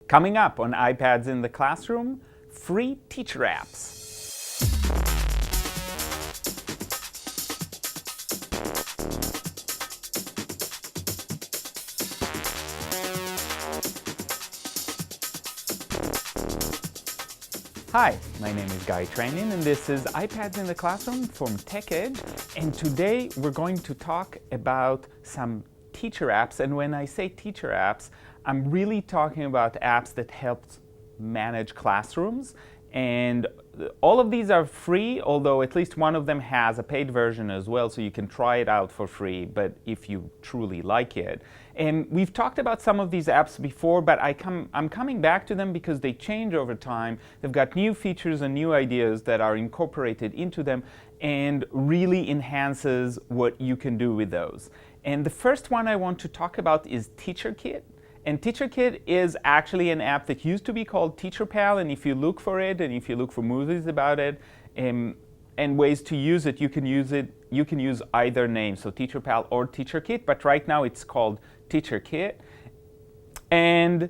Coming up on iPads in the Classroom, free teacher apps. Hi, my name is Guy Trainin and this is iPads in the Classroom from TechEdge, and today we're going to talk about some teacher apps. And when I say teacher apps, I'm really talking about apps that help manage classrooms, and all of these are free, although at least one of them has a paid version as well, so you can try it out for free, but if you truly like it. And we've talked about some of these apps before, but I'm coming back to them because they change over time. They've got new features and new ideas that are incorporated into them and really enhances what you can do with those. And the first one I want to talk about is TeacherKit. And TeacherKit is actually an app that used to be called TeacherPal, and if you look for it and if you look for movies about it and ways to use it, you can use either name, so TeacherPal or TeacherKit, but right now it's called TeacherKit. And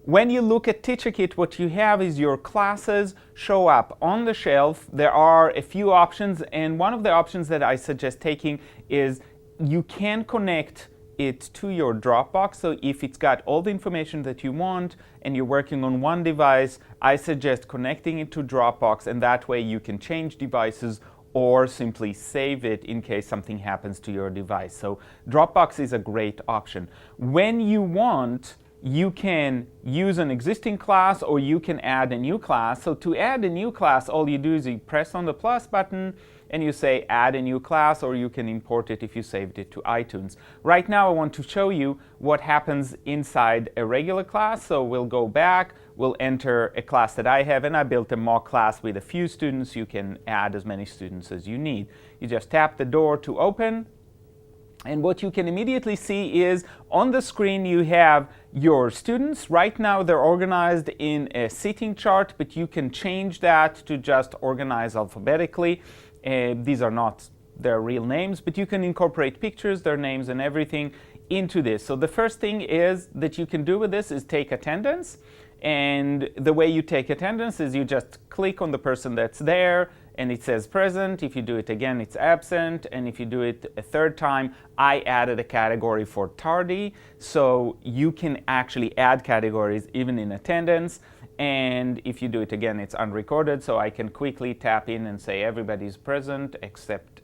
when you look at TeacherKit, what you have is your classes show up on the shelf. There are a few options, and one of the options that I suggest taking is you can connect it to your Dropbox. So if it's got all the information that you want and you're working on one device, I suggest connecting it to Dropbox, and that way you can change devices or simply save it in case something happens to your device. So Dropbox is a great option. When you want, you can use an existing class or you can add a new class. So to add a new class, all you do is you press on the plus button and you say add a new class, or you can import it if you saved it to iTunes. Right now I want to show you what happens inside a regular class. So we'll go back, we'll enter a class that I have, and I built a mock class with a few students. You can add as many students as you need. You just tap the door to open, and what you can immediately see is on the screen you have your students. Right now they're organized in a seating chart, but you can change that to just organize alphabetically. These are not their real names, but you can incorporate pictures, their names and everything into this. So the first thing is that you can do with this is take attendance. And the way you take attendance is you just click on the person that's there and it says present. If you do it again, it's absent. And if you do it a third time, I added a category for tardy. So you can actually add categories even in attendance. And if you do it again, it's unrecorded. So I can quickly tap in and say everybody's present except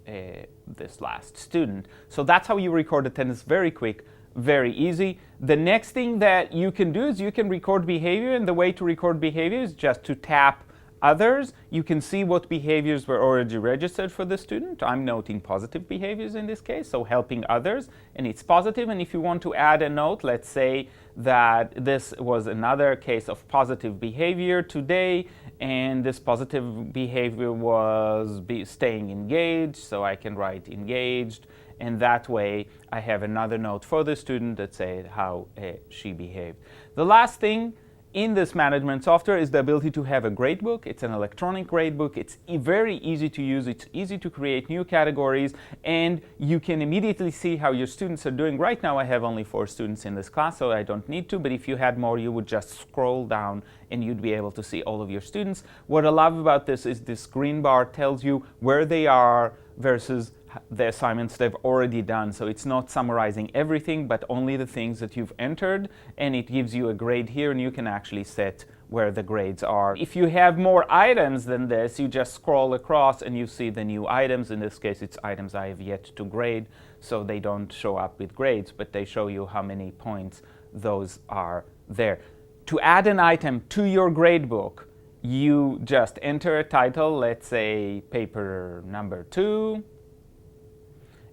this last student. So that's how you record attendance. Very quick, very easy. The next thing that you can do is you can record behavior, and the way to record behavior is just to tap others. You can see what behaviors were already registered for the student. I'm noting positive behaviors in this case, so helping others, and it's positive. And if you want to add a note, let's say that this was another case of positive behavior today, and this positive behavior was staying engaged, so I can write engaged, and that way I have another note for the student that says how she behaved. The last thing in this management software is the ability to have a gradebook. It's an electronic gradebook. It's very easy to use. It's easy to create new categories, and you can immediately see how your students are doing. Right now I have only 4 students in this class, so I don't need to, but if you had more, you would just scroll down and you'd be able to see all of your students. What I love about this is this green bar tells you where they are versus the assignments they've already done. So it's not summarizing everything, but only the things that you've entered, and it gives you a grade here, and you can actually set where the grades are. If you have more items than this, you just scroll across and you see the new items. In this case, it's items I have yet to grade, so they don't show up with grades, but they show you how many points those are there. To add an item to your gradebook, you just enter a title, let's say paper number 2.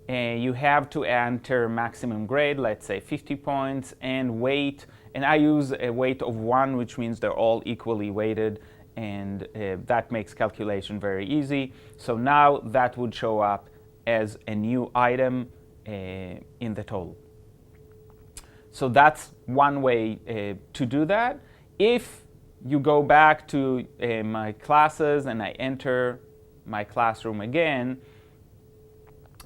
And you have to enter maximum grade, let's say 50 points, and weight. And I use a weight of 1, which means they're all equally weighted, and that makes calculation very easy. So now that would show up as a new item in the total. So that's one way to do that. If you go back to my classes and I enter my classroom again,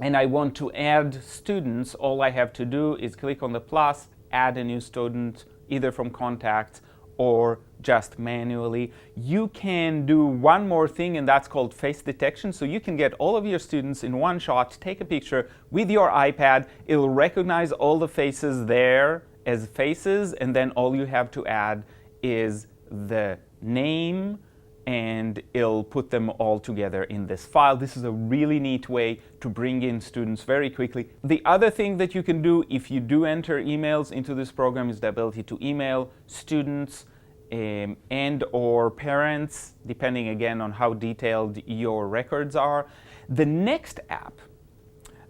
and I want to add students, all I have to do is click on the plus, add a new student, either from contacts or just manually. You can do one more thing, and that's called face detection. So you can get all of your students in one shot, take a picture with your iPad. It'll recognize all the faces there as faces, and then all you have to add is the name, and it'll put them all together in this file. This is a really neat way to bring in students very quickly. The other thing that you can do if you do enter emails into this program is the ability to email students and or parents, depending again on how detailed your records are. The next app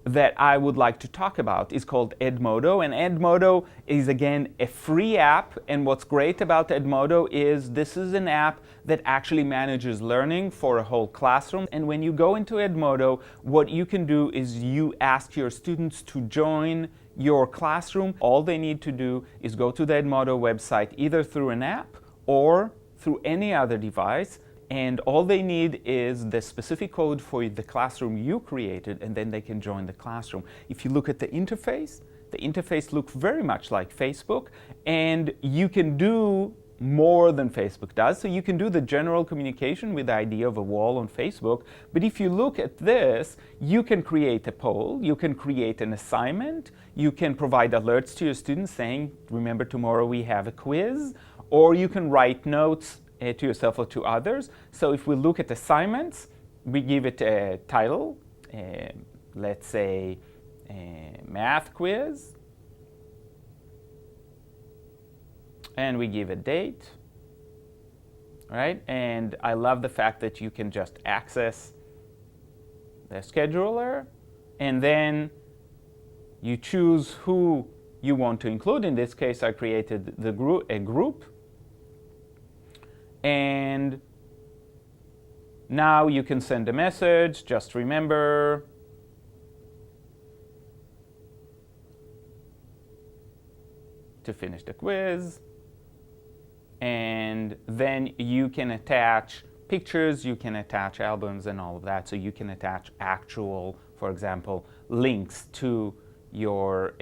that I would like to talk about is called Edmodo, and Edmodo is again a free app, and what's great about Edmodo is this is an app that actually manages learning for a whole classroom. And when you go into Edmodo, what you can do is you ask your students to join your classroom. All they need to do is go to the Edmodo website either through an app or through any other device, and all they need is the specific code for the classroom you created, and then they can join the classroom. If you look at the interface looks very much like Facebook, and you can do more than Facebook does. So you can do the general communication with the idea of a wall on Facebook, but if you look at this, you can create a poll, you can create an assignment, you can provide alerts to your students saying, remember tomorrow we have a quiz, or you can write notes to yourself or to others. So if we look at assignments, we give it a title, let's say math quiz, and we give a date, right? And I love the fact that you can just access the scheduler, and then you choose who you want to include. In this case, I created a group. And now you can send a message, just remember to finish the quiz. And then you can attach pictures, you can attach albums and all of that. So you can attach actual, for example, links to your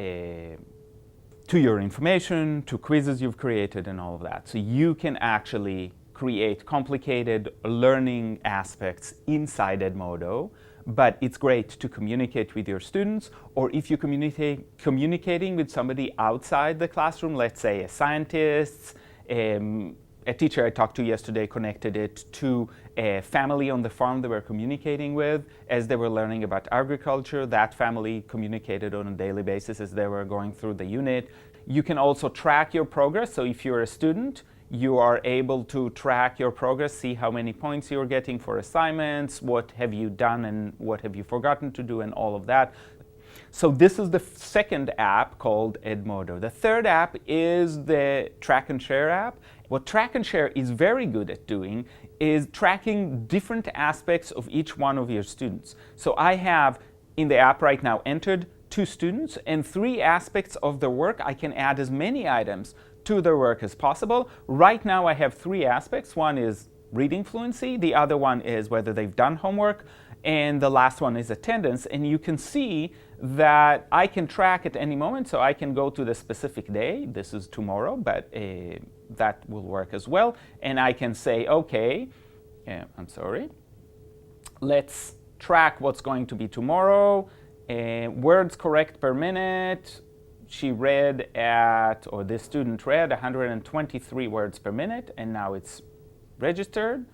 information, to quizzes you've created and all of that. So you can actually create complicated learning aspects inside Edmodo, but it's great to communicate with your students, or if you're communicating with somebody outside the classroom, let's say a scientist, a teacher I talked to yesterday connected it to a family on the farm they were communicating with as they were learning about agriculture. That family communicated on a daily basis as they were going through the unit. You can also track your progress, so if you're a student, you are able to track your progress, see how many points you're getting for assignments, what have you done and what have you forgotten to do and all of that. So this is the second app called Edmodo. The third app is the Track and Share app. What Track and Share is very good at doing is tracking different aspects of each one of your students. So I have in the app right now entered 2 students and 3 aspects of their work. I can add as many items to their work as possible. Right now I have 3 aspects. One is reading fluency, the other one is whether they've done homework, and the last one is attendance. And you can see that I can track at any moment, so I can go to the specific day. This is tomorrow, but that will work as well. And I can say, okay, let's track what's going to be tomorrow. Words correct per minute. She read or this student read 123 words per minute, and now it's registered.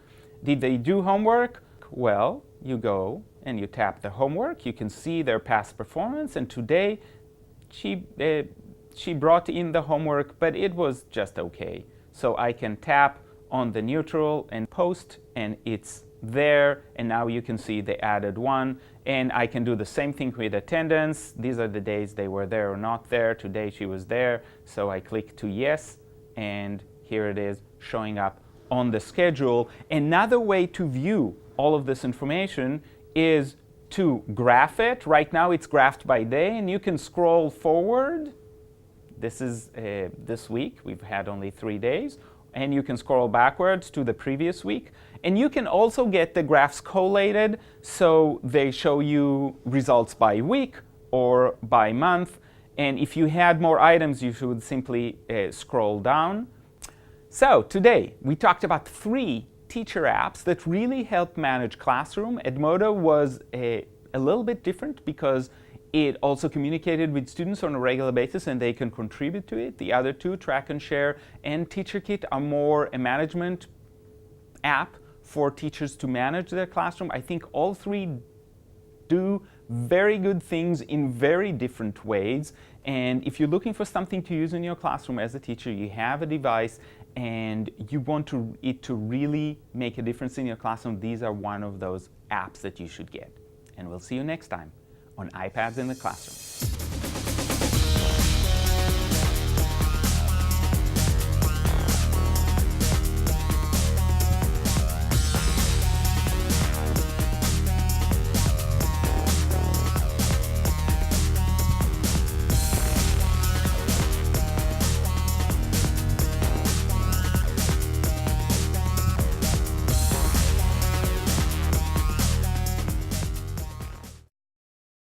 Did they do homework? Well, you go and you tap the homework. You can see their past performance, and today she brought in the homework, but it was just okay. So I can tap on the neutral and post, and it's there, and now you can see they added 1. And I can do the same thing with attendance. These are the days they were there or not there. Today she was there, so I click to yes, and here it is showing up on the schedule. Another way to view all of this information is to graph it. Right now it's graphed by day, and you can scroll forward. This is this week. We've had only 3 days. And you can scroll backwards to the previous week. And you can also get the graphs collated, so they show you results by week or by month. And if you had more items, you should simply scroll down. So today we talked about 3 teacher apps that really help manage classroom. Edmodo was a little bit different because it also communicated with students on a regular basis and they can contribute to it. The other 2, Track and Share and TeacherKit, are more a management app for teachers to manage their classroom. I think all 3 do very good things in very different ways. And if you're looking for something to use in your classroom as a teacher, you have a device and you want it to really make a difference in your classroom, these are one of those apps that you should get. And we'll see you next time on iPads in the Classroom.